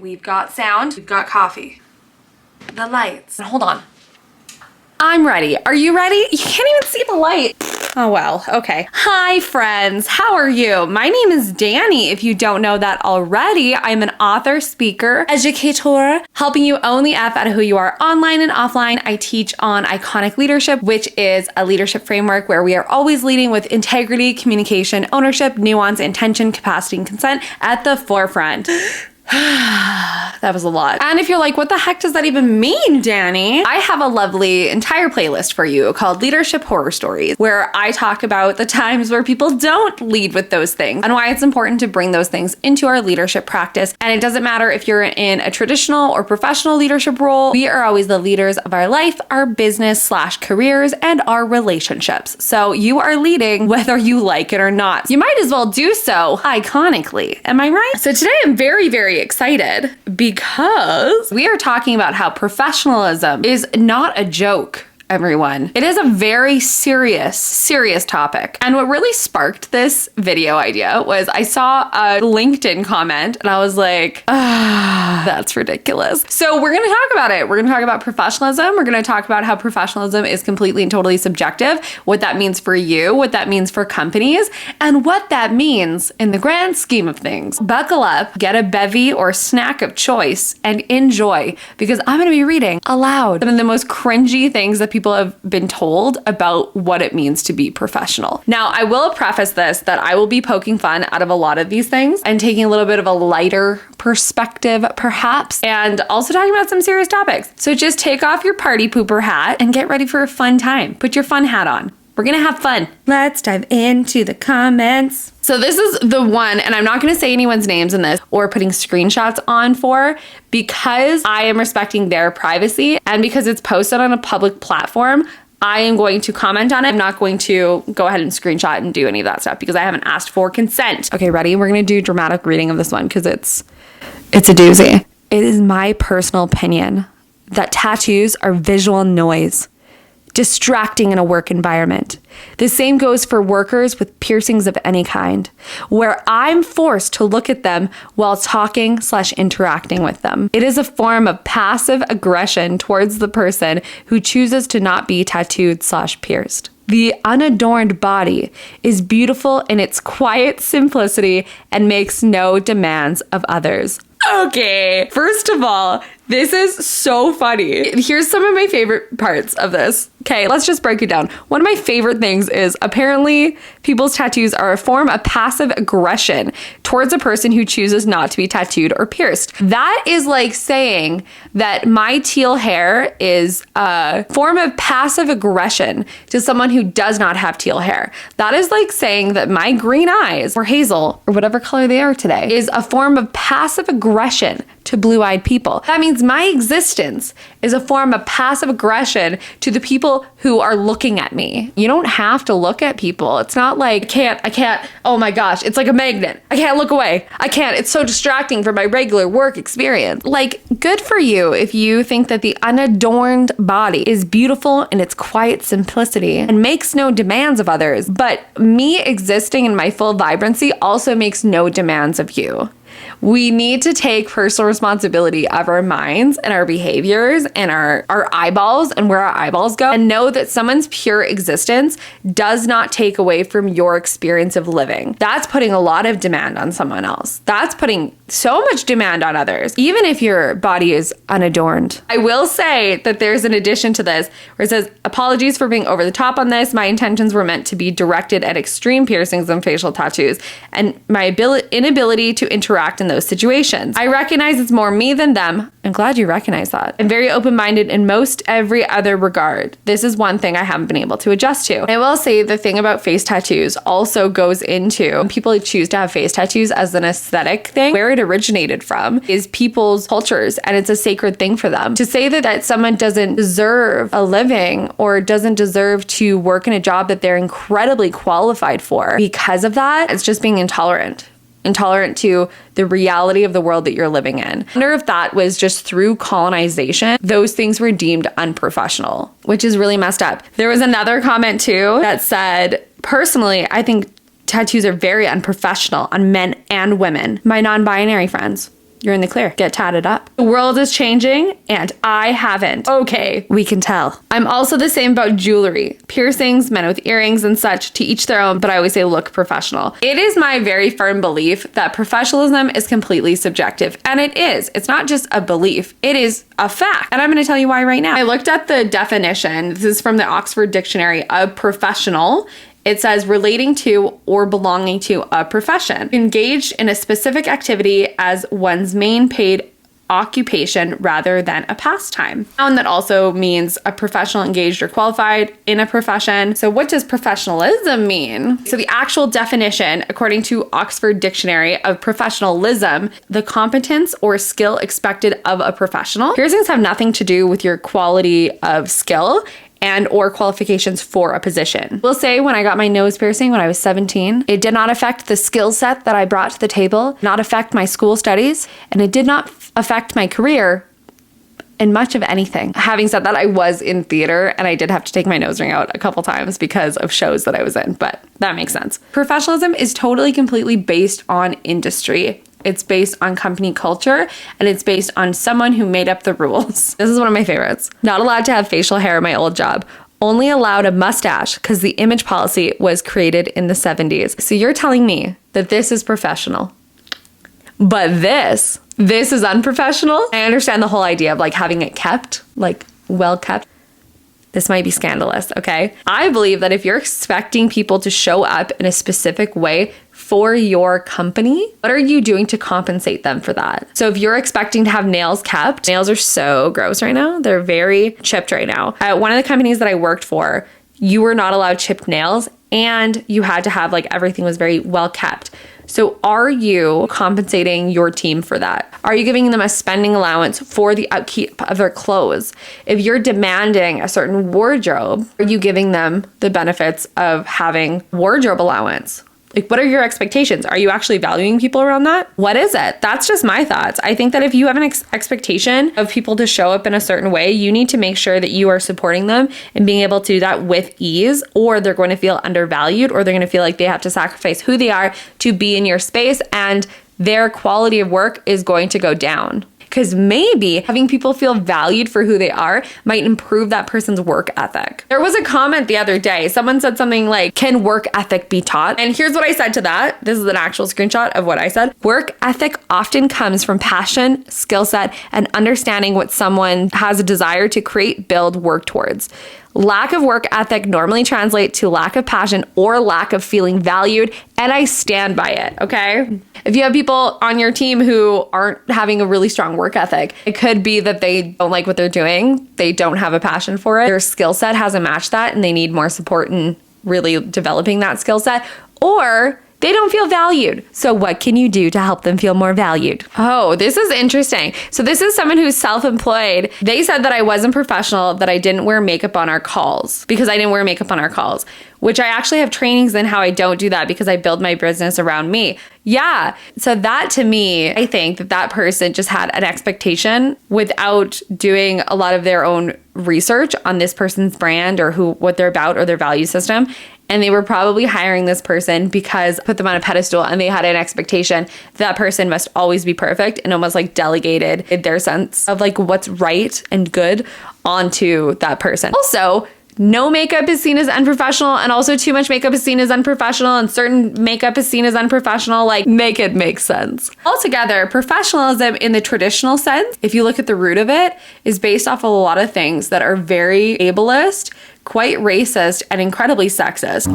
We've got sound, we've got coffee. The lights. Hold on. I'm ready. Are you ready? You can't even see the light. Oh well, okay. Hi friends, how are you? My name is Danny. If you don't know that already, I'm an author, speaker, educator, helping you own the F out of who you are online and offline. I teach on iconic leadership, which is a leadership framework where we are always leading with integrity, communication, ownership, nuance, intention, capacity, and consent at the forefront. That was a lot. And if you're like, what the heck does that even mean, Danny? I have a lovely entire playlist for you called Leadership Horror Stories, where I talk about the times where people don't lead with those things and why it's important to bring those things into our leadership practice. And it doesn't matter if you're in a traditional or professional leadership role, we are always the leaders of our life, our business / careers, and our relationships. So you are leading whether you like it or not. You might as well do so iconically. Am I right? So today I'm very, very excited because we are talking about how professionalism is not a joke, everyone. It is a very serious topic. And what really sparked this video idea was I saw a LinkedIn comment and I was like, that's ridiculous. So we're going to talk about it. We're going to talk about professionalism. We're going to talk about how professionalism is completely and totally subjective, what that means for you, what that means for companies, and what that means in the grand scheme of things. Buckle up, get a bevy or snack of choice, and enjoy, because I'm going to be reading aloud some of the most cringy things that people have been told about what it means to be professional. Now, I will preface this that I will be poking fun out of a lot of these things and taking a little bit of a lighter perspective, perhaps, and also talking about some serious topics. So just take off your party pooper hat and get ready for a fun time. Put your fun hat on. We're gonna have fun. Let's dive into the comments. So this is the one, and I'm not gonna say anyone's names in this or putting screenshots on for, because I am respecting their privacy and because it's posted on a public platform. I am going to comment on it. I'm not going to go ahead and screenshot and do any of that stuff because I haven't asked for consent. Okay, ready? We're gonna do dramatic reading of this one because it's a doozy. It is my personal opinion that tattoos are visual noise, distracting in a work environment. The same goes for workers with piercings of any kind, where I'm forced to look at them while talking / interacting with them. It is a form of passive aggression towards the person who chooses to not be tattooed / pierced. The unadorned body is beautiful in its quiet simplicity and makes no demands of others. Okay, first of all, this is so funny. Here's some of my favorite parts of this. Okay, let's just break it down. One of my favorite things is apparently people's tattoos are a form of passive aggression towards a person who chooses not to be tattooed or pierced. That is like saying that my teal hair is a form of passive aggression to someone who does not have teal hair. That is like saying that my green eyes, or hazel, or whatever color they are today, is a form of passive aggression to blue-eyed people. That means my existence is a form of passive aggression to the people who are looking at me. You don't have to look at people. It's not like, I can't, oh my gosh, it's like a magnet. I can't look away. I can't, it's so distracting from my regular work experience. Like, good for you if you think that the unadorned body is beautiful in its quiet simplicity and makes no demands of others. But me existing in my full vibrancy also makes no demands of you. We need to take personal responsibility of our minds and our behaviors and our eyeballs and where our eyeballs go, and know that someone's pure existence does not take away from your experience of living. That's putting a lot of demand on someone else. That's putting so much demand on others, even if your body is unadorned. I will say that there's an addition to this where it says, apologies for being over the top on this. My intentions were meant to be directed at extreme piercings and facial tattoos and my inability to interact in those situations. I recognize it's more me than them. I'm glad you recognize that. I'm very open-minded in most every other regard. This is one thing I haven't been able to adjust to. I will say the thing about face tattoos also goes into people who choose to have face tattoos as an aesthetic thing. Where it originated from is people's cultures, and it's a sacred thing for them. To say that someone doesn't deserve a living or doesn't deserve to work in a job that they're incredibly qualified for because of that, it's just being intolerant to the reality of the world that you're living in. I wonder if that was just through colonization, those things were deemed unprofessional, which is really messed up. There was another comment too that said, personally, I think tattoos are very unprofessional on men and women. My non-binary friends, you're in the clear. Get tatted up. The world is changing and I haven't. Okay, we can tell. I'm also the same about jewelry, piercings, men with earrings and such, to each their own, but I always say look professional. It is my very firm belief that professionalism is completely subjective, and it is. It's not just a belief, it is a fact. And I'm going to tell you why right now. I looked at the definition. This is from the Oxford Dictionary of professional. It says relating to or belonging to a profession. Engaged in a specific activity as one's main paid occupation rather than a pastime. And that also means a professional, engaged, or qualified in a profession. So what does professionalism mean? So the actual definition, according to Oxford Dictionary of professionalism, the competence or skill expected of a professional. Piercings have nothing to do with your quality of skill and or qualifications for a position. We'll say when I got my nose piercing when I was 17, it did not affect the skill set that I brought to the table, not affect my school studies, and it did not affect my career in much of anything. Having said that, I was in theater and I did have to take my nose ring out a couple times because of shows that I was in, but that makes sense. Professionalism is totally completely based on industry. It's based on company culture, and it's based on someone who made up the rules. This is one of my favorites. Not allowed to have facial hair in my old job. Only allowed a mustache because the image policy was created in the 70s. So you're telling me that this is professional, but this is unprofessional? I understand the whole idea of like having it kept, like well kept. This might be scandalous, okay? I believe that if you're expecting people to show up in a specific way for your company, what are you doing to compensate them for that? So if you're expecting to have nails kept, nails are so gross right now. They're very chipped right now. At one of the companies that I worked for, you were not allowed chipped nails and you had to have like everything was very well kept. So are you compensating your team for that? Are you giving them a spending allowance for the upkeep of their clothes? If you're demanding a certain wardrobe, are you giving them the benefits of having wardrobe allowance? Like, what are your expectations? Are you actually valuing people around that? What is it? That's just my thoughts. I think that if you have an expectation of people to show up in a certain way, you need to make sure that you are supporting them and being able to do that with ease, or they're going to feel undervalued, or they're going to feel like they have to sacrifice who they are to be in your space, and their quality of work is going to go down. Because maybe having people feel valued for who they are might improve that person's work ethic. There was a comment the other day. Someone said something like, can work ethic be taught? And here's what I said to that. This is an actual screenshot of what I said. Work ethic often comes from passion, skill set, and understanding what someone has a desire to create, build, work towards. Lack of work ethic normally translates to lack of passion or lack of feeling valued, and I stand by it, okay? If you have people on your team who aren't having a really strong work ethic, it could be that they don't like what they're doing, they don't have a passion for it, their skill set hasn't matched that, and they need more support in really developing that skill set, or they don't feel valued. So what can you do to help them feel more valued? Oh, this is interesting. So this is someone who's self-employed. They said that I wasn't professional, that I didn't wear makeup on our calls because I didn't wear makeup on our calls, which I actually have trainings in how I don't do that because I build my business around me. Yeah. So that to me, I think that that person just had an expectation without doing a lot of their own research on this person's brand or what they're about or their value system. And they were probably hiring this person because put them on a pedestal and they had an expectation that person must always be perfect and almost like delegated their sense of like what's right and good onto that person. Also, no makeup is seen as unprofessional, and also too much makeup is seen as unprofessional, and certain makeup is seen as unprofessional. Like, make it make sense. Altogether, professionalism in the traditional sense, if you look at the root of it, is based off of a lot of things that are very ableist, quite racist, and incredibly sexist.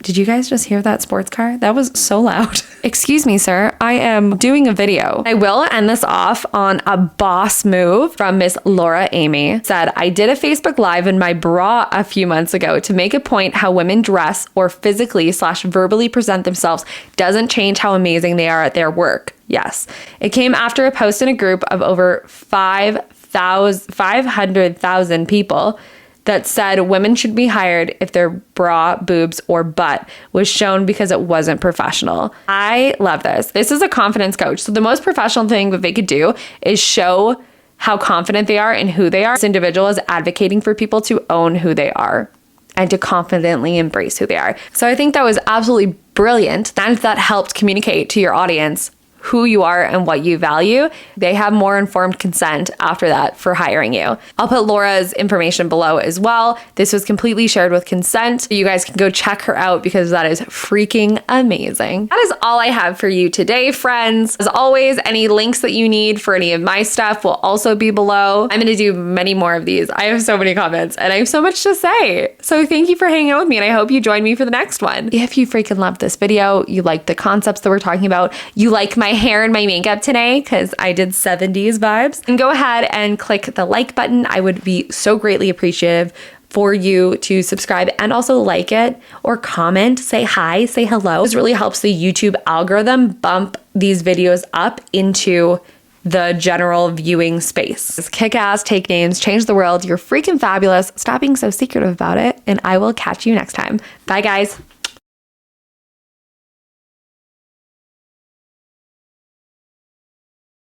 Did you guys just hear that sports car? That was so loud. Excuse me, sir. I am doing a video. I will end this off on a boss move from Miss Laura Amy. Said, I did a Facebook Live in my bra a few months ago to make a point how women dress or physically/verbally present themselves doesn't change how amazing they are at their work. Yes. It came after a post in a group of over 500,000 people that said women should be hired if their bra, boobs, or butt was shown because it wasn't professional. I love this. This is a confidence coach. So the most professional thing that they could do is show how confident they are and who they are. This individual is advocating for people to own who they are and to confidently embrace who they are. So I think that was absolutely brilliant. And that helped communicate to your audience who you are and what you value. They have more informed consent after that for hiring you. I'll put Laura's information below as well. This was completely shared with consent. You guys can go check her out because that is freaking amazing. That is all I have for you today, friends. As always, any links that you need for any of my stuff will also be below. I'm gonna do many more of these. I have so many comments and I have so much to say. So thank you for hanging out with me and I hope you join me for the next one. If you freaking loved this video, you like the concepts that we're talking about, you like my hair and my makeup today because I did 70s vibes, and go ahead and click the like button. I would be so greatly appreciative for you to subscribe and also like it or comment, say hi, say hello. This really helps the YouTube algorithm bump these videos up into the general viewing space. Kick ass, take names, change the world. You're freaking fabulous. Stop being so secretive about it, and I will catch you next time. Bye, guys.